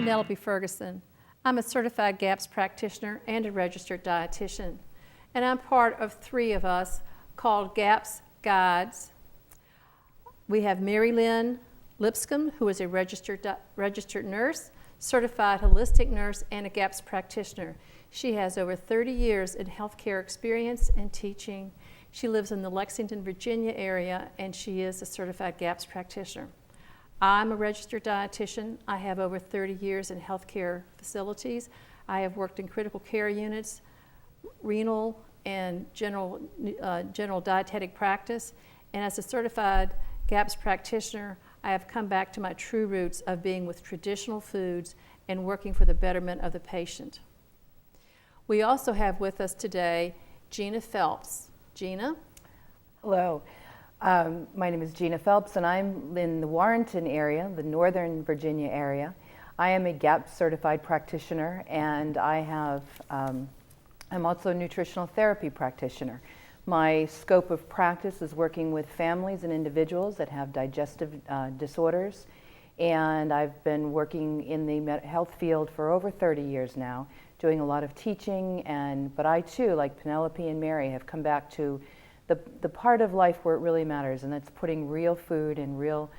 Penelope Ferguson. I'm a certified GAPS practitioner and a registered dietitian, and I'm part of 3 of us called GAPS Guides. We have Mary Lynn Lipscomb, who is a registered nurse, certified holistic nurse, and a GAPS practitioner. She has over 30 years in healthcare experience and teaching. She lives in the Lexington, Virginia area, and she is a certified GAPS practitioner. I'm a registered dietitian. I have over 30 years in healthcare facilities. I have worked in critical care units, renal, and general dietetic practice. And as a certified GAPS practitioner, I have come back to my true roots of being with traditional foods and working for the betterment of the patient. We also have with us today Gina Phelps. Gina? Hello. My name is Gina Phelps, and I'm in the Warrenton area, the Northern Virginia area. I am a GAPS certified practitioner, and I'm also a nutritional therapy practitioner. My scope of practice is working with families and individuals that have digestive disorders, and I've been working in the health field for over 30 years now, doing a lot of teaching, but I too, like Penelope and Mary, have come back to the part of life where it really matters, and that's putting real food and real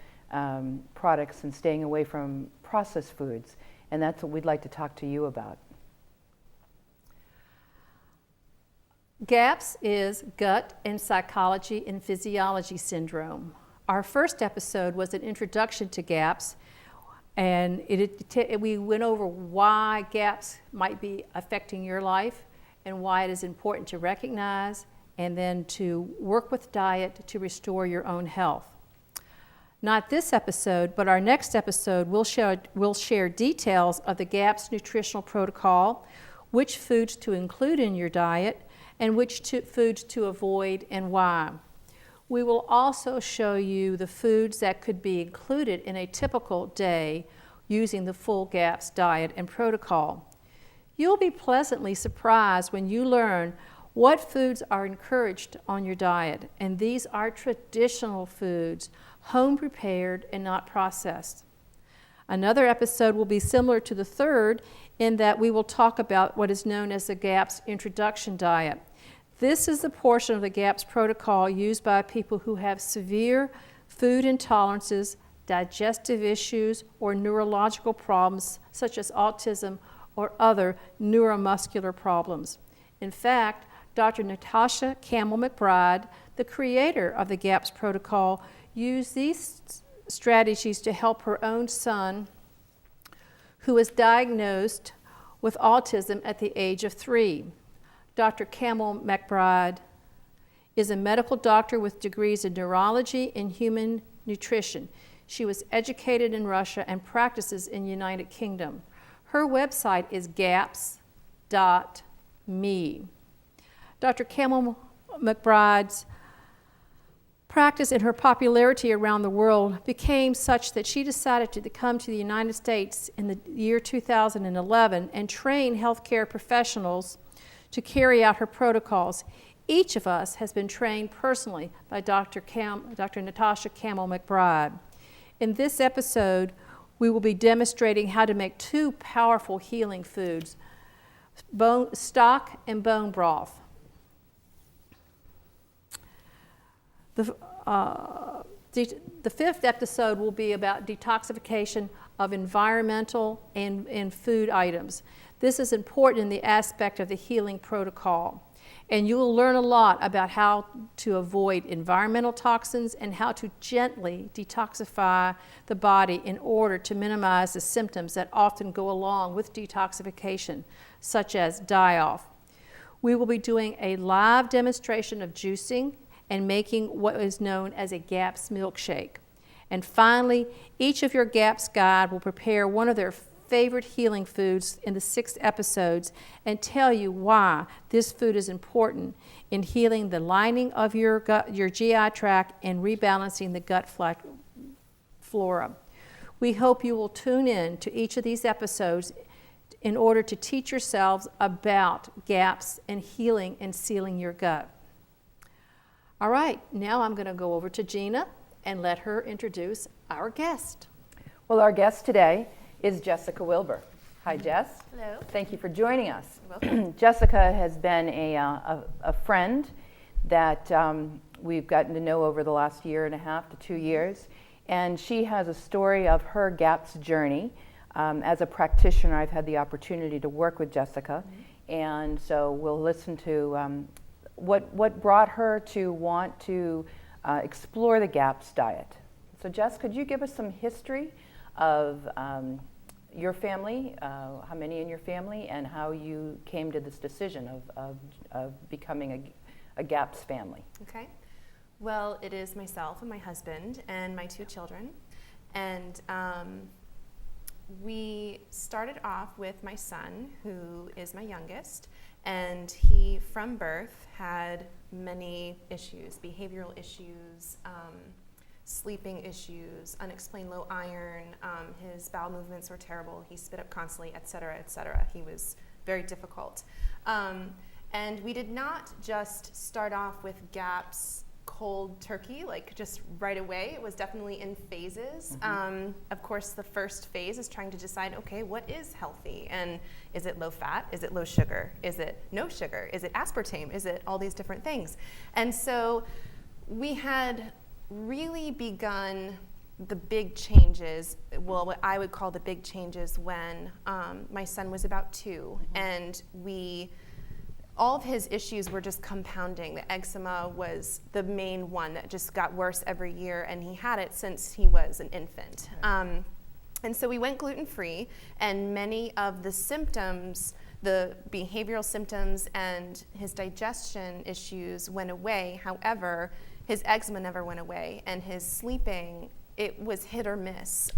products and staying away from processed foods. And that's what we'd like to talk to you about. GAPS is Gut and Psychology and Physiology Syndrome. Our first episode was an introduction to GAPS, and we went over why GAPS might be affecting your life and why it is important to recognize and then to work with diet to restore your own health. Not this episode, but our next episode, we'll share details of the GAPS nutritional protocol, which foods to include in your diet, and which foods to avoid and why. We will also show you the foods that could be included in a typical day using the full GAPS diet and protocol. You'll be pleasantly surprised when you learn what foods are encouraged on your diet, and these are traditional foods, home prepared and not processed. Another episode will be similar to the third in that we will talk about what is known as the GAPS introduction diet. This is the portion of the GAPS protocol used by people who have severe food intolerances, digestive issues, or neurological problems such as autism or other neuromuscular problems. In fact, Dr. Natasha Campbell-McBride, the creator of the GAPS protocol, used these strategies to help her own son, who was diagnosed with autism at the age of 3. Dr. Campbell-McBride is a medical doctor with degrees in neurology and human nutrition. She was educated in Russia and practices in the United Kingdom. Her website is gaps.me. Dr. Campbell-McBride's practice and her popularity around the world became such that she decided to come to the United States in the year 2011 and train healthcare professionals to carry out her protocols. Each of us has been trained personally by Dr. Natasha Campbell-McBride. In this episode, we will be demonstrating how to make 2 powerful healing foods, stock and bone broth. The 5th episode will be about detoxification of environmental and food items. This is important in the aspect of the healing protocol. And you will learn a lot about how to avoid environmental toxins and how to gently detoxify the body in order to minimize the symptoms that often go along with detoxification, such as die-off. We will be doing a live demonstration of juicing and making what is known as a GAPS milkshake. And finally, each of your GAPS guide will prepare one of their favorite healing foods in the 6 episodes and tell you why this food is important in healing the lining of your gut, your GI tract, and rebalancing the gut flora. We hope you will tune in to each of these episodes in order to teach yourselves about GAPS and healing and sealing your gut. All right, now I'm going to go over to Gina and let her introduce our guest. Well, our guest today is Jessica Wilbur. Hi, Jess. Hello. Thank you for joining us. Welcome. Jessica has been a friend that we've gotten to know over the last 1.5 to 2 years, and she has a story of her GAPS journey. As a practitioner, I've had the opportunity to work with Jessica, and so we'll listen to what brought her to want to explore the GAPS diet. So Jess, could you give us some history of your family, how many in your family, and how you came to this decision of becoming a GAPS family? Okay. Well, it is myself and my husband and my 2 children. And we started off with my son, who is my youngest, and he, from birth, had many issues, behavioral issues, sleeping issues, unexplained low iron, his bowel movements were terrible, he spit up constantly, et cetera, et cetera. He was very difficult. And we did not just start off with GAPS cold turkey, like just right away. It was definitely in phases. Of course, the first phase is trying to decide, okay, what is healthy? And is it low fat? Is it low sugar? Is it no sugar? Is it aspartame? Is it all these different things? And so we had really begun the big changes, well, what I would call the big changes, when my son was about 2, and all of his issues were just compounding. The eczema was the main one that just got worse every year, and he had it since he was an infant. And so we went gluten-free, and many of the symptoms, the behavioral symptoms and his digestion issues went away. However, his eczema never went away, and his sleeping, it was hit or miss.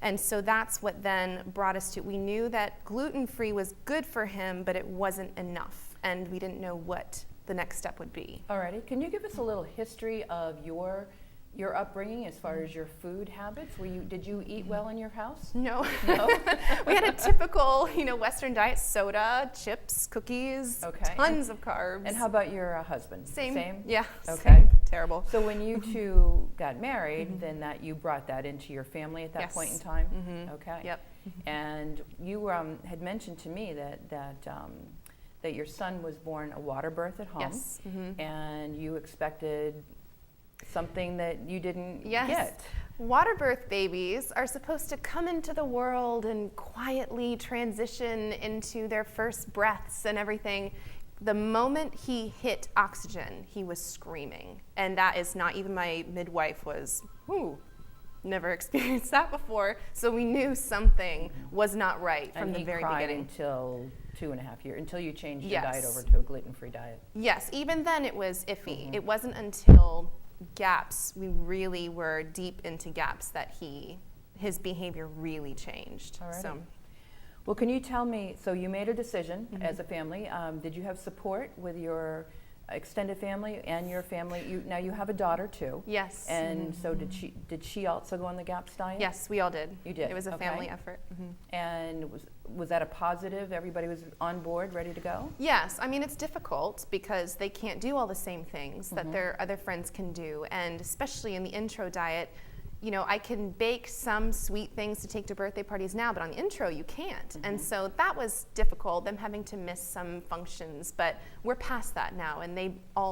And so that's what then brought us to, we knew that gluten-free was good for him, but it wasn't enough, and we didn't know what the next step would be. Alrighty, can you give us a little history of your upbringing as far as your food habits? Did you eat well in your house? No. No? We had a typical, Western diet: soda, chips, cookies, Okay. tons of carbs. And how about your husband? Same? Yeah. Okay. Same. Terrible. So when you two got married, then you brought that into your family at that Yes. point in time? Okay. Yep. And you had mentioned to me that your son was born a water birth at home. Yes. And you expected something that you didn't Yes. get. Water birth babies are supposed to come into the world and quietly transition into their first breaths and everything. The moment he hit oxygen, he was screaming. And that is not even my midwife was, never experienced that before. So we knew something was not right from the very beginning. And he cried until 2.5 years, until you changed your Yes. diet over to a gluten-free diet. Yes, even then it was iffy. It wasn't until GAPS, we really were deep into GAPS, that his behavior really changed. Alrighty. So, Well, can you tell me, so you made a decision as a family. Did you have support with your extended family and your family? Now you have a daughter too. yes. And so did she also go on the GAPS diet? Yes, we all did. You did, It was a okay. family effort. And was that a positive? Everybody was on board, ready to go? Yes, I mean, it's difficult because they can't do all the same things that their other friends can do. And especially in the intro diet, I can bake some sweet things to take to birthday parties now, but on the intro you can't. And so that was difficult, them having to miss some functions, but we're past that now. And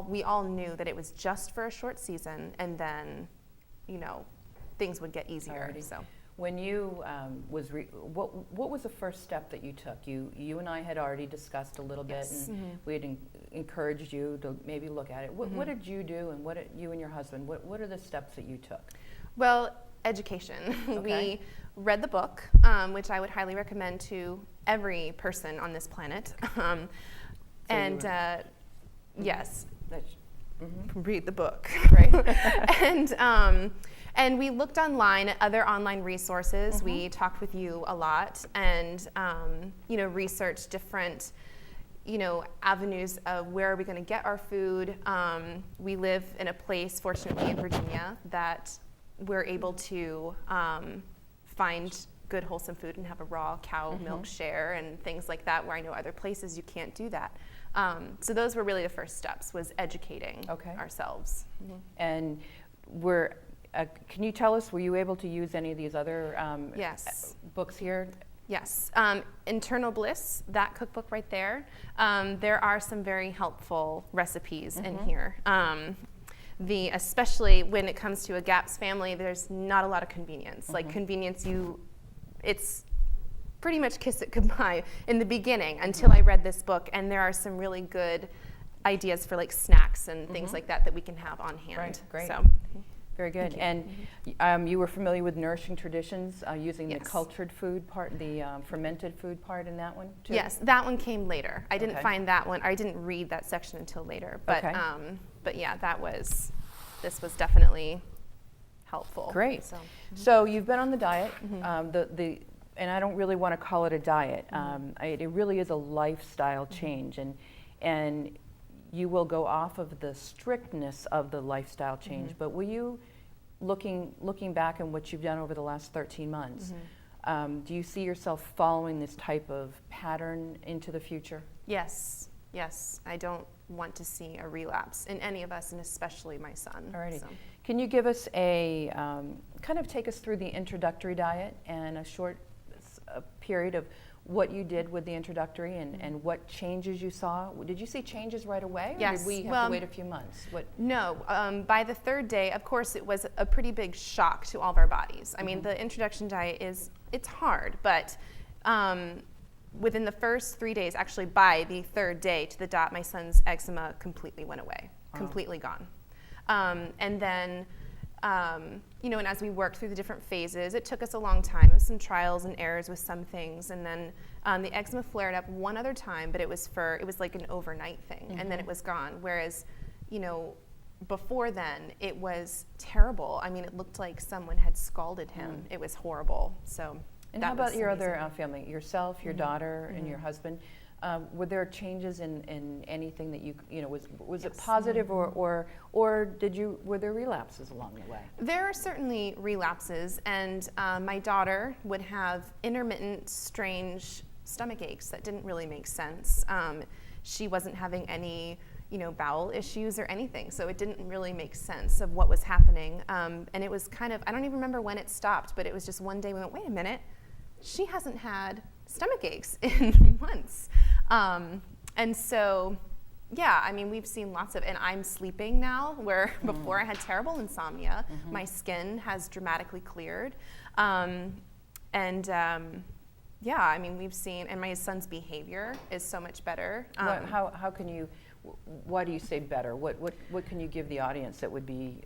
we all knew that it was just for a short season, and then, things would get easier. Alrighty. So. When you what was the first step that you took? You and I had already discussed a little bit, Yes. and we had encouraged you to maybe look at it. What did you do, and what did you and your husband? What are the steps that you took? Well, education. Okay. We read the book, which I would highly recommend to every person on this planet. Yes, read the book. Right. And we looked online at other online resources. We talked with you a lot, and researched different avenues of where are we going to get our food. We live in a place, fortunately in Virginia, that we're able to find good wholesome food and have a raw cow milk share and things like that, where I know other places you can't do that. So those were really the first steps, was educating ourselves. And Can you tell us, were you able to use any of these other Yes. books here? Yes, Internal Bliss, that cookbook right there. There are some very helpful recipes in here. Especially when it comes to a GAPS family, there's not a lot of convenience. Like convenience, it's pretty much kiss it goodbye in the beginning until I read this book, and there are some really good ideas for like snacks and things like that we can have on hand. Right, great. So, Very good. And you were familiar with Nourishing Traditions, using the Yes. cultured food part, the fermented food part in that one too? yes, that one came later. I didn't Okay. find that one. I didn't read that section until later. But Okay. but yeah, this was definitely helpful. Great. So you've been on the diet. And I don't really want to call it a diet. It really is a lifestyle change, and you will go off of the strictness of the lifestyle change. But will you, looking back on what you've done over the last 13 months, do you see yourself following this type of pattern into the future? Yes. I don't want to see a relapse in any of us, and especially my son. Alrighty. So. Can you give us kind of take us through the introductory diet and a short period of what you did with the introductory and what changes you saw? Did you see changes right away, or Yes. did we have to wait a few months? No, by the third day, of course, it was a pretty big shock to all of our bodies. I mean, the introduction diet it's hard, but within the first 3 days, actually by the third day to the dot, my son's eczema completely went away, completely gone. And then, and as we worked through the different phases, it took us a long time. It was some trials and errors with some things, and then the eczema flared up one other time, but it was like an overnight thing, and then it was gone. Whereas, before then, it was terrible. I mean, it looked like someone had scalded him. It was horrible. So. And that how about was your amazing. other family, yourself, your daughter, and your husband? Were there changes in anything that was it positive or were there relapses along the way? There are certainly relapses, and my daughter would have intermittent, strange stomach aches that didn't really make sense. She wasn't having any, bowel issues or anything, so it didn't really make sense of what was happening. And it was kind of, I don't even remember when it stopped, but it was just one day we went, wait a minute, she hasn't had stomach aches in months. And so, yeah, I mean, we've seen lots of, and I'm sleeping now, where before I had terrible insomnia. My skin has dramatically cleared. Yeah, I mean, we've seen, and my son's behavior is so much better. How can you, why do you say better? What can you give the audience that would be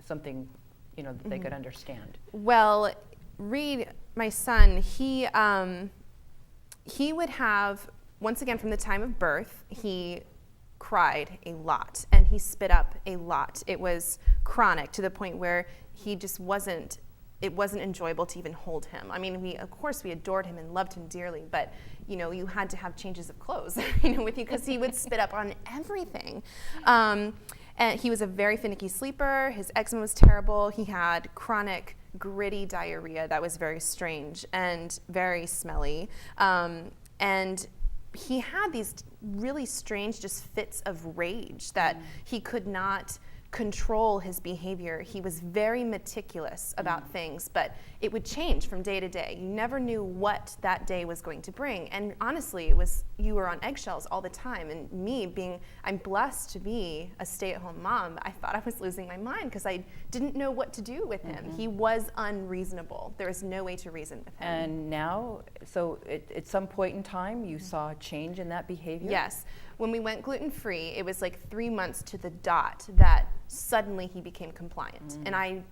something, that they could understand? Well, Reed, my son, he would have, once again, from the time of birth, he cried a lot and he spit up a lot. It was chronic to the point where he just it wasn't enjoyable to even hold him. I mean, of course we adored him and loved him dearly, but you had to have changes of clothes, with you, because he would spit up on everything. And he was a very finicky sleeper. His eczema was terrible. He had chronic gritty diarrhea that was very strange and very smelly. And he had these really strange just fits of rage that he could not control his behavior. He was very meticulous about things, but it would change from day to day. You never knew what that day was going to bring. And honestly, you were on eggshells all the time. And I'm blessed to be a stay-at-home mom. I thought I was losing my mind because I didn't know what to do with him. He was unreasonable. There was no way to reason with him. And now, so at some point in time, you saw a change in that behavior? Yes. When we went gluten-free, it was like 3 months to the dot that suddenly he became compliant. And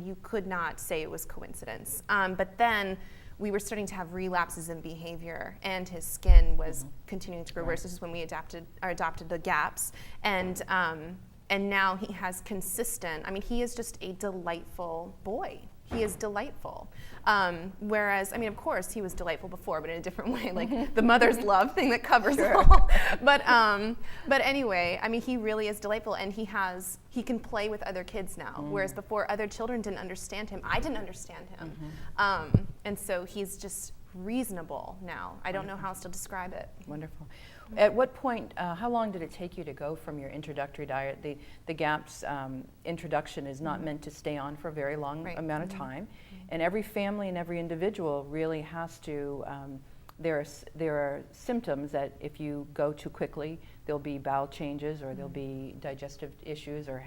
you could not say it was coincidence. But then we were starting to have relapses in behavior, and his skin was continuing to grow worse. This is when we adopted the GAPS. And now he has consistent, he is just a delightful boy. He is delightful. Whereas, of course, he was delightful before, but in a different way, like the mother's love thing that covers all. But anyway, he really is delightful, and he can play with other kids now, whereas before other children didn't understand him. I didn't understand him. And so he's just reasonable now. I don't know how else to describe it. Wonderful. At what point, how long did it take you to go from your introductory diet? The GAPS introduction is not meant to stay on for a very long Right. amount of time. And every family and every individual really has to, there are symptoms that if you go too quickly, there'll be bowel changes or there'll be digestive issues or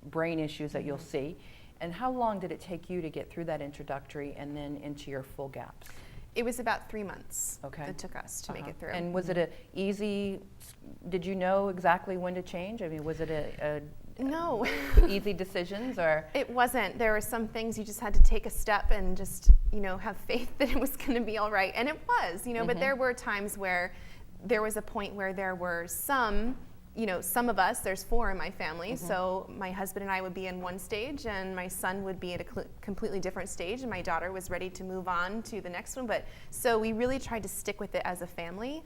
brain issues that you'll see. And how long did it take you to get through that introductory and then into your full GAPS? It was about 3 months Okay. it took us to make it through. And was it a easy, did you know exactly when to change? I mean, was it a No. easy decisions or? It wasn't. There were some things you just had to take a step and just, have faith that it was going to be all right. And it was, but there were times where there was a point where there were some of us, there's 4 in my family, so my husband and I would be in one stage and my son would be at a completely different stage and my daughter was ready to move on to the next one. But so we really tried to stick with it as a family,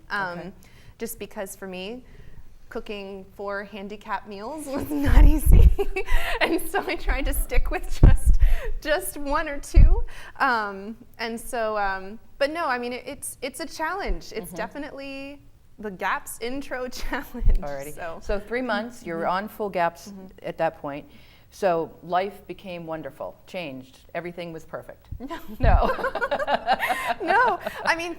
just because for me, cooking 4 handicapped meals was not easy. And so I tried to stick with just 1 or 2. But no, I mean, it's a challenge. It's definitely the GAPS intro challenge. Alrighty. So 3 months, you're on full GAPS at that point. So life became wonderful, changed. Everything was perfect. No. No. No, I mean,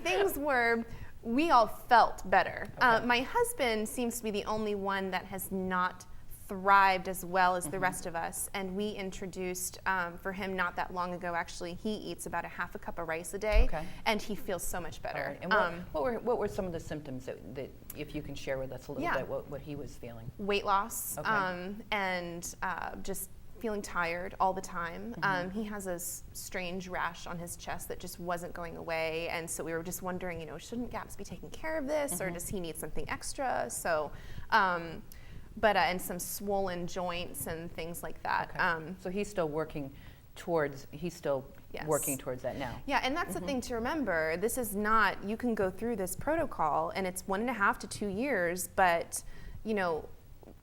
we all felt better. Okay. My husband seems to be the only one that has not thrived as well as the rest of us. And we introduced, for him not that long ago, actually, he eats about a half a cup of rice a day. Okay. And he feels so much better. All right. And what were some of the symptoms that if you can share with us a little bit what he was feeling? Weight loss, Okay. and just feeling tired all the time. He has a strange rash on his chest that just wasn't going away, and so we were just wondering, shouldn't GAPS be taking care of this, or does he need something extra? So, and some swollen joints and things like that. Okay. So he's still working towards Yes. working towards that now. Yeah, and that's the thing to remember. This is not, you can go through this protocol and it's 1.5 to 2 years, but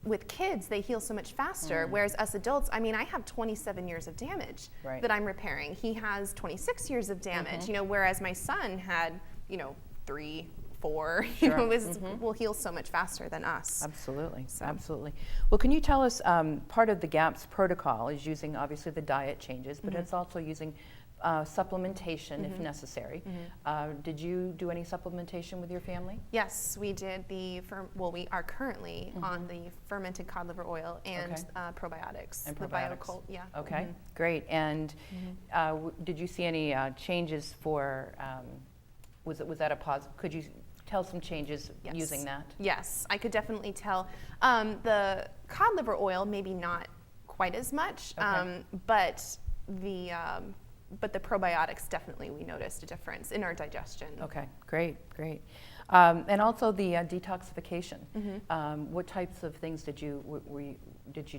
with kids, they heal so much faster. Whereas us adults, I mean, I have 27 years of damage that I'm repairing. He has 26 years of damage, whereas my son had, 3, 4, Sure. will heal so much faster than us. Absolutely, So. absolutely. Well, can you tell us, part of the GAPS protocol is using obviously the diet changes, but it's also using supplementation if necessary. Did you do any supplementation with your family? Yes, we did we are currently on the fermented cod liver oil and probiotics. And The probiotics. BioCult, yeah. Okay, great. And did you see any changes for, was that a positive? Could you tell some changes Yes. using that? Yes, I could definitely tell. The cod liver oil, maybe not quite as much, Okay. but the probiotics, definitely we noticed a difference in our digestion. Okay, great. And also the detoxification. What types of things did you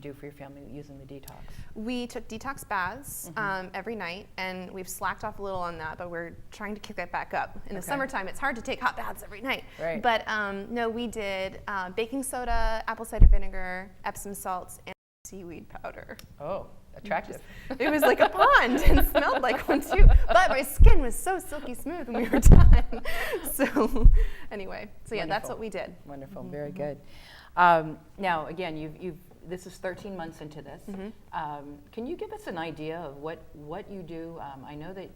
do for your family using the detox? We took detox baths every night, and we've slacked off a little on that, but we're trying to kick that back up. In the summertime, it's hard to take hot baths every night. Right. But no, we did baking soda, apple cider vinegar, Epsom salts, and seaweed powder. Oh, attractive. It was like a pond and smelled like one too. But my skin was so silky smooth when we were done. So anyway, so yeah, that's Wonderful. what we did. Wonderful, very good. Now, again, this is 13 months into this. Can you give us an idea of what you do? I know that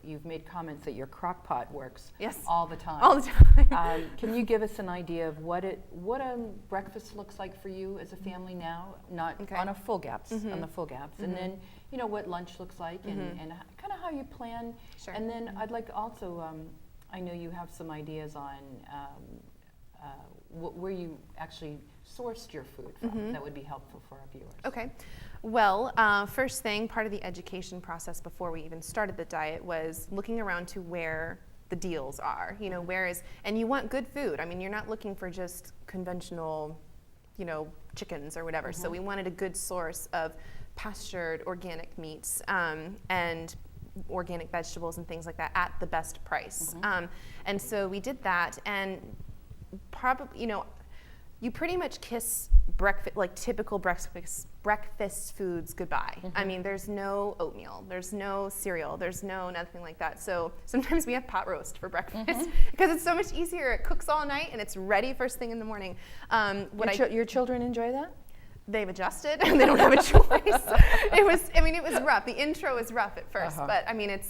you've made comments that your crock pot works Yes. all the time. All the time. Can you give us an idea of what a breakfast looks like for you as a family now, not Okay. on a full GAPS, on the full GAPS, and then what lunch looks like and kind of how you plan. Sure. And then I'd like also, I know you have some ideas on where you actually sourced your food from that would be helpful for our viewers. Okay. Well, first thing, part of the education process before we even started the diet was looking around to where the deals are. And you want good food. I mean, you're not looking for just conventional, chickens or whatever. So we wanted a good source of pastured organic meats and organic vegetables and things like that at the best price. And so we did that, and probably, you pretty much kiss breakfast, like typical breakfast foods goodbye. I mean, there's no oatmeal, there's no cereal, there's no nothing like that. So sometimes we have pot roast for breakfast because it's so much easier. It cooks all night and it's ready first thing in the morning. Your children enjoy that? They've adjusted and they don't have a choice. It was rough. The intro was rough at first, but I mean,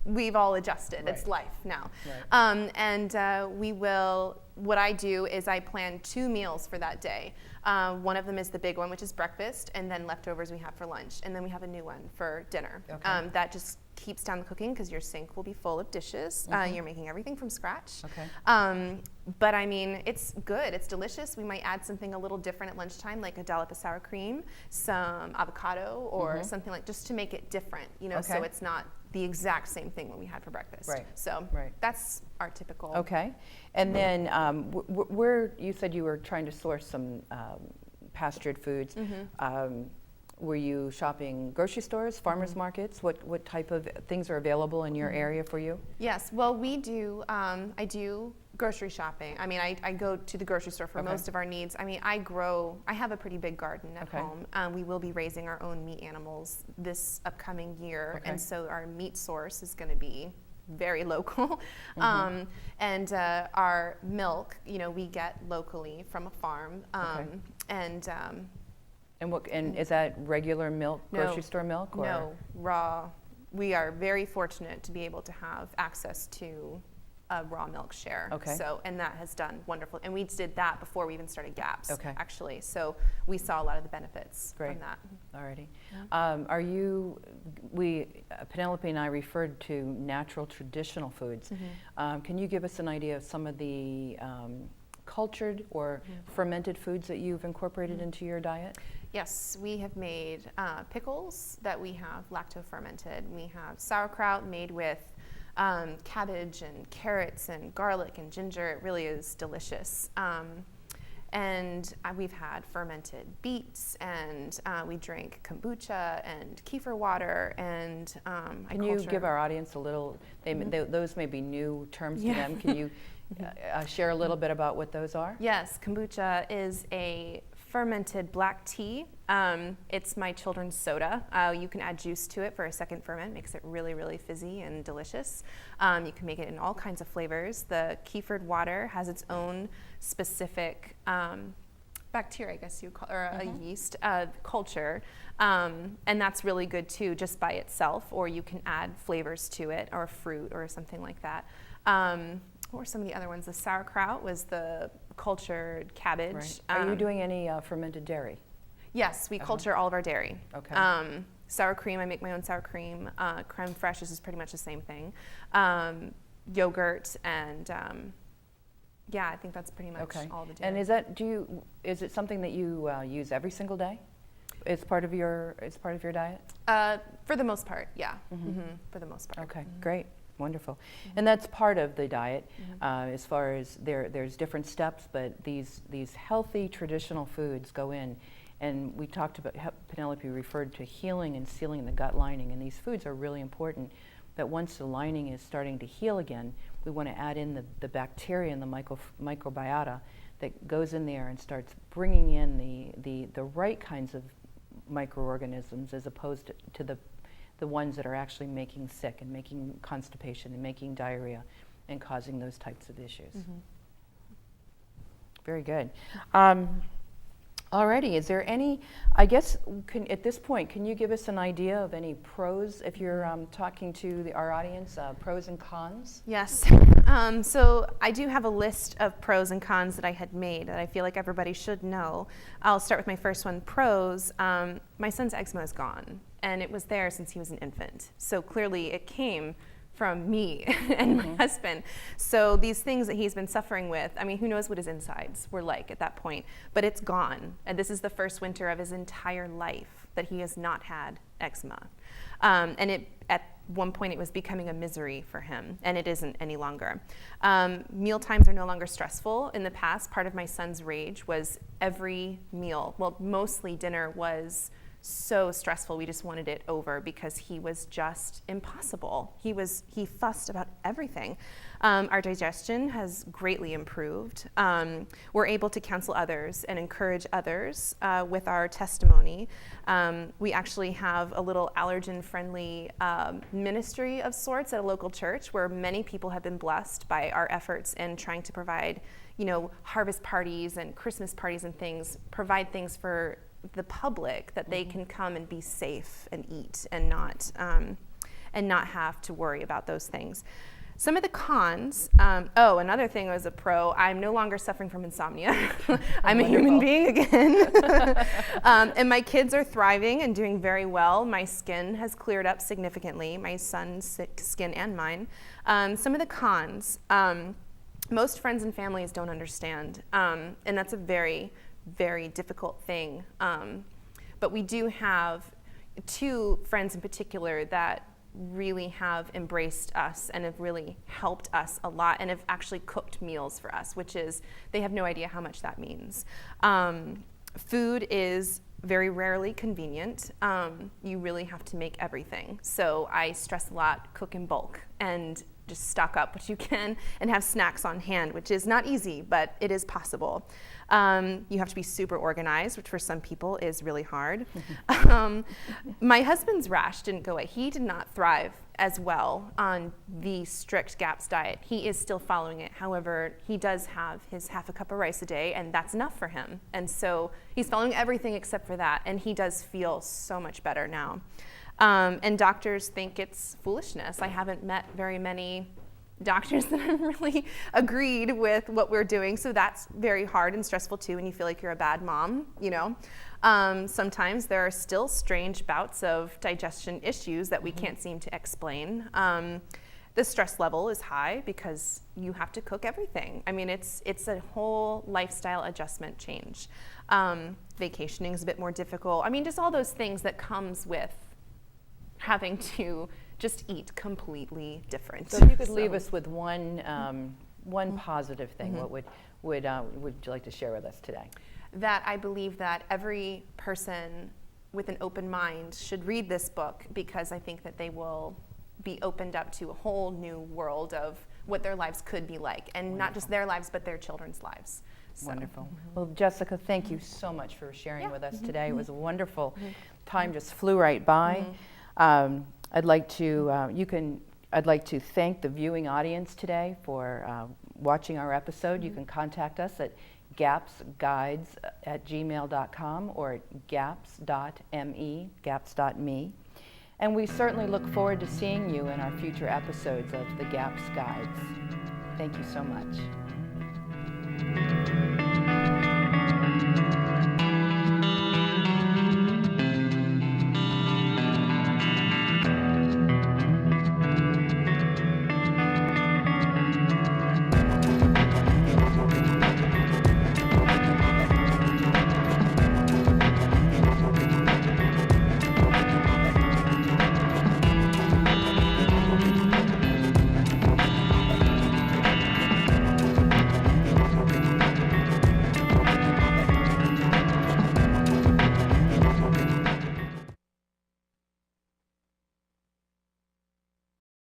we've all adjusted. Right. It's life now. Right. What I do is I plan 2 meals for that day. One of them is the big one, which is breakfast, and then leftovers we have for lunch. And then we have a new one for dinner. Okay. That just keeps down the cooking because your sink will be full of dishes. You're making everything from scratch. Okay. But I mean, it's good. It's delicious. We might add something a little different at lunchtime, like a dollop of sour cream, some avocado, or something like, just to make it different, you know, so Okay. it's not the exact same thing what we had for breakfast. Right. So Right. that's our typical. Okay. And then where you said you were trying to source some pastured foods. Were you shopping grocery stores, farmers markets? What type of things are available in your area for you? Yes, well, we do, I do grocery shopping. I mean, I go to the grocery store for Okay. most of our needs. I mean, I have a pretty big garden at Okay. home. We will be raising our own meat animals this upcoming year, Okay. and so our meat source is going to be very local. And our milk, you know, we get locally from a farm. Okay. And is that regular milk, No. grocery store milk? Or? No, raw. We are very fortunate to be able to have access to a raw milk share. Okay. So, and that has done wonderful. And we did that before we even started GAPS, Okay. actually. So we saw a lot of the benefits Great. from that. Alrighty. Penelope and I referred to natural traditional foods. Can you give us an idea of some of the cultured or fermented foods that you've incorporated into your diet? Yes, we have made pickles that we have lacto-fermented. We have sauerkraut made with cabbage and carrots and garlic and ginger. It really is delicious. And we've had fermented beets, and we drink kombucha and kefir water. And Can you give our audience a little, those may be new terms to them. Can you share a little bit about what those are? Yes, kombucha is a fermented black tea. It's my children's soda. You can add juice to it for a second ferment, makes it really, really fizzy and delicious. You can make it in all kinds of flavors. The kefir water has its own specific bacteria, I guess you call, or a yeast culture, and that's really good too, just by itself. Or you can add flavors to it, or fruit, or something like that. What were some of the other ones? The sauerkraut was the cultured cabbage. Right. Are you doing any fermented dairy? Yes, we culture all of our dairy. Okay. Sour cream, I make my own sour cream. Creme fraiche is pretty much the same thing. Yogurt and yeah, I think that's pretty much all the dairy. And is it something that you use every single day? As part of your diet? For the most part, yeah. For the most part. Okay, great. Wonderful. And that's part of the diet, as far as there's different steps, but these healthy traditional foods go in. And we talked about, Penelope referred to healing and sealing the gut lining, and these foods are really important. But once the lining is starting to heal again, we want to add in the bacteria and the microbiota that goes in there and starts bringing in the right kinds of microorganisms, as opposed to the ones that are actually making sick and making constipation and making diarrhea and causing those types of issues. Very good. Alrighty, is there any, I guess, at this point, can you give us an idea of any pros, if you're talking to our audience, pros and cons? Yes. So I do have a list of pros and cons that I had made that I feel like everybody should know. I'll start with my first one, pros. My son's eczema is gone, and it was there since he was an infant. So clearly it came from me and my husband. So these things that he's been suffering with, I mean, who knows what his insides were like at that point, but it's gone. And this is the first winter of his entire life that he has not had eczema. And at one point it was becoming a misery for him, and it isn't any longer. Meal times are no longer stressful. In the past, part of my son's rage was every meal, well, mostly dinner, was so stressful. We just wanted it over because he was just impossible. He fussed about everything. Our digestion has greatly improved. We're able to counsel others and encourage others with our testimony. We actually have a little allergen-friendly ministry of sorts at a local church where many people have been blessed by our efforts in trying to provide, harvest parties and Christmas parties and things, provide things for the public that they can come and be safe and eat and not have to worry about those things. Some of the cons, another thing was a pro, I'm no longer suffering from insomnia. I'm a human being again. And my kids are thriving and doing very well. My skin has cleared up significantly, my son's skin and mine. Some of the cons, most friends and families don't understand, and that's a very, very difficult thing. But we do have 2 friends in particular that really have embraced us and have really helped us a lot and have actually cooked meals for us, which is, they have no idea how much that means. Food is very rarely convenient. You really have to make everything. So I stress a lot, cook in bulk and just stock up what you can and have snacks on hand, which is not easy, but it is possible. You have to be super organized, which for some people is really hard. My husband's rash didn't go away. He did not thrive as well on the strict GAPS diet. He is still following it. However, he does have his half a cup of rice a day, and that's enough for him. And so he's following everything except for that, and he does feel so much better now. And doctors think it's foolishness. I haven't met very many doctors that have really agreed with what we're doing, so that's very hard and stressful too, and you feel like you're a bad mom, Sometimes there are still strange bouts of digestion issues that we can't seem to explain. The stress level is high because you have to cook everything. I mean, it's a whole lifestyle adjustment change. Vacationing is a bit more difficult. I mean, just all those things that comes with having to just eat completely different. So if you could leave us with one positive thing, what would you like to share with us today? That I believe that every person with an open mind should read this book, because I think that they will be opened up to a whole new world of what their lives could be like, and Wonderful. not just their lives, but their children's lives. So. Wonderful. Well, Jessica, thank you so much for sharing with us today. It was a wonderful time, just flew right by. I'd like to thank the viewing audience today for watching our episode. You can contact us at gapsguides@gmail.com or gaps.me. And we certainly look forward to seeing you in our future episodes of the GAPS Guides. Thank you so much.